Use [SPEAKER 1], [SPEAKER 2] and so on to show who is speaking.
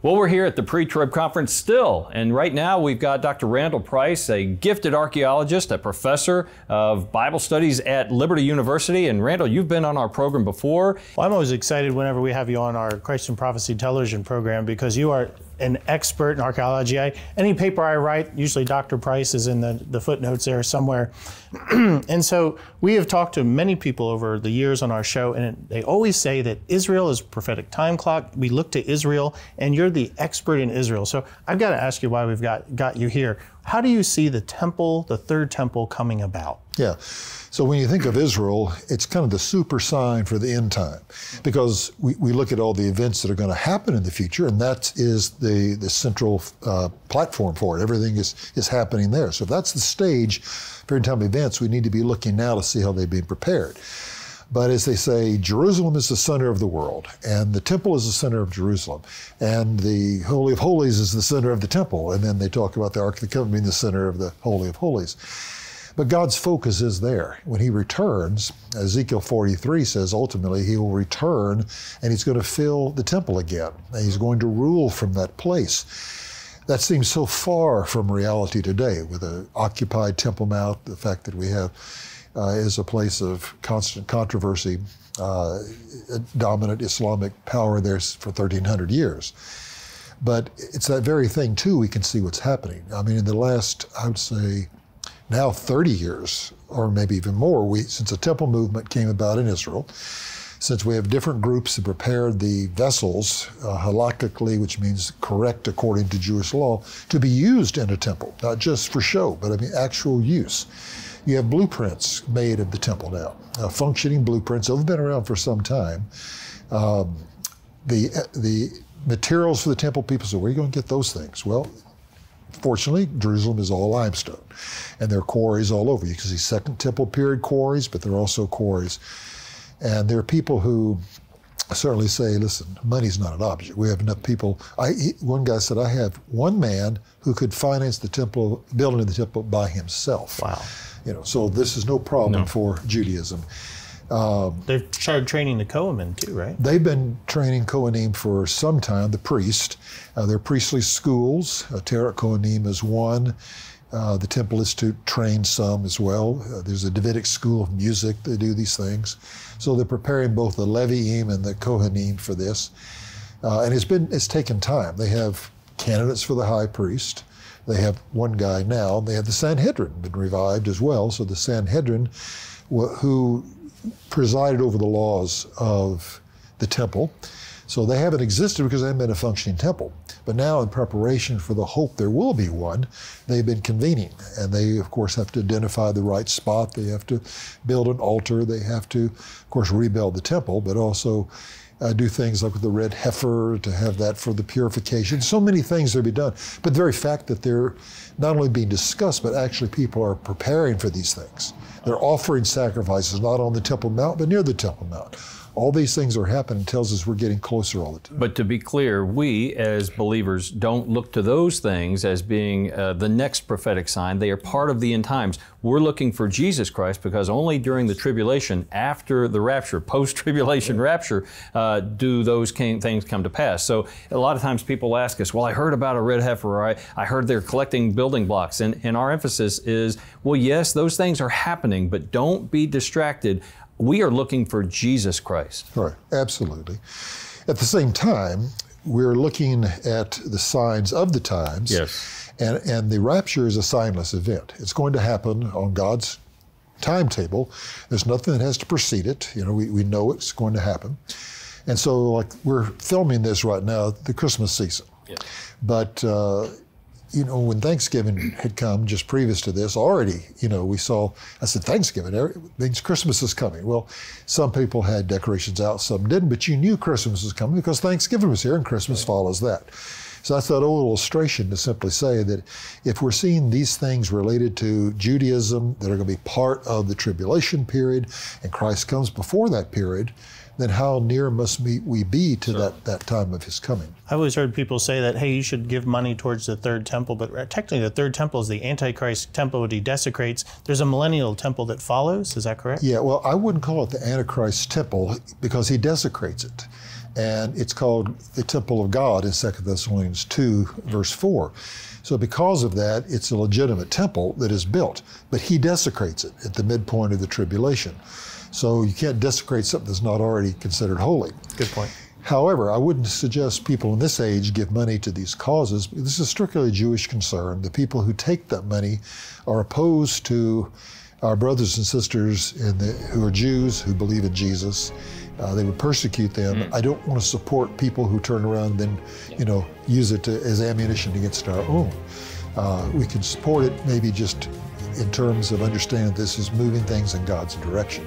[SPEAKER 1] Well, we're here at the Pre-Trib Conference still, and right now we've got Dr. Randall Price, a gifted archaeologist, a professor of Bible studies at Liberty University. And Randall, you've been on our program before.
[SPEAKER 2] Well, I'm always excited whenever we have you on our Christ and Prophecy television program because you are an expert in archaeology. Any paper I write, usually Dr. Price is in the footnotes there somewhere. And so we have talked to many people over the years on our show, and they always say that Israel is a prophetic time clock. We look to Israel, and you're the expert in Israel. So I've got to ask you why we've got you here. How do you see the temple, the third temple, coming about?
[SPEAKER 3] Yeah. So when you think of Israel, it's kind of the super sign for the end time, because we look at all the events that are going to happen in the future, and that is the central platform for it. Everything is happening there. So if that's the stage for end time events, we need to be looking now to see how they've been prepared. But as they say, Jerusalem is the center of the world, and the temple is the center of Jerusalem, and the Holy of Holies is the center of the temple, and then they talk about the Ark of the Covenant being the center of the Holy of Holies. But God's focus is there. When He returns, Ezekiel 43 says ultimately He will return and He's going to fill the temple again, and He's going to rule from that place. That seems so far from reality today with an occupied Temple Mount, the fact that we have is a place of constant controversy, a dominant Islamic power there for 1,300 years. But it's that very thing, too, we can see what's happening. I mean, in the last, I would say, now 30 years, or maybe even more, since the temple movement came about in Israel, since we have different groups that prepared the vessels, halakhically, which means correct according to Jewish law, to be used in a temple, not just for show, but I mean actual use. You have blueprints made of the temple now, functioning blueprints. They've been around for some time. The materials for the temple, people say, where are you going to get those things? Well, fortunately, Jerusalem is all limestone, and there are quarries all over. You can see Second Temple period quarries, but there are also quarries. And there are people who certainly say, listen, money's not an object. We have enough people. One guy said, I have one man who could finance the temple, building the temple by himself.
[SPEAKER 2] Wow.
[SPEAKER 3] You know, so this is no problem for Judaism.
[SPEAKER 2] They've started training the Kohanim too, right?
[SPEAKER 3] They've been training Kohanim for some time, the priest. There are priestly schools. Terah Kohanim is one. The temple is to train some as well. There's a Davidic school of music. They do these things. So they're preparing both the Leviim and the Kohanim for this. And it's taken time. They have candidates for the high priest. They have one guy now. They have the Sanhedrin, been revived as well. So the Sanhedrin, who presided over the laws of the temple. So they haven't existed because they haven't been a functioning temple. But now in preparation for the hope there will be one, they've been convening. And they, of course, have to identify the right spot. They have to build an altar. They have to, of course, rebuild the temple, but also do things like with the red heifer to have that for the purification. So many things are to be done. But the very fact that they're not only being discussed, but actually people are preparing for these things. They're offering sacrifices, not on the Temple Mount, but near the Temple Mount. All these things are happening. It tells us we're getting closer all the time.
[SPEAKER 1] But to be clear, we as believers don't look to those things as being the next prophetic sign. They are part of the end times. We're looking for Jesus Christ because only during the tribulation, after the rapture, post-tribulation rapture, do those things come to pass. So a lot of times people ask us, well, I heard about a red heifer, or I heard they're collecting building blocks. And our emphasis is, well, yes, those things are happening, but don't be distracted. We are looking for Jesus Christ.
[SPEAKER 3] Right, absolutely. At the same time, we're looking at the signs of the times.
[SPEAKER 1] Yes.
[SPEAKER 3] And the rapture is a signless event. It's going to happen on God's timetable. There's nothing that has to precede it. You know, we know it's going to happen. And so, like, we're filming this right now, the Christmas season. Yeah. But, you know, when Thanksgiving had come just previous to this, already, you know, we saw, I said, Thanksgiving, means Christmas is coming. Well, some people had decorations out, some didn't, but you knew Christmas was coming because Thanksgiving was here and Christmas follows that. So that's that old illustration to simply say that if we're seeing these things related to Judaism that are going to be part of the tribulation period and Christ comes before that period, then how near must we be to that time of His coming?
[SPEAKER 2] I've always heard people say that, hey, you should give money towards the third temple, but technically the third temple is the Antichrist temple that he desecrates. There's a millennial temple that follows, is that correct?
[SPEAKER 3] Yeah, well, I wouldn't call it the Antichrist temple because he desecrates it. and it's called the temple of God in 2 Thessalonians 2, verse 4. So because of that, it's a legitimate temple that is built, but he desecrates it at the midpoint of the tribulation. So you can't desecrate something that's not already considered holy.
[SPEAKER 2] Good point.
[SPEAKER 3] However, I wouldn't suggest people in this age give money to these causes. This is strictly a Jewish concern. The people who take that money are opposed to our brothers and sisters who are Jews, who believe in Jesus. They would persecute them. I don't want to support people who turn around and then, use it as ammunition against our own. We can support it maybe just in terms of understanding this is moving things in God's direction.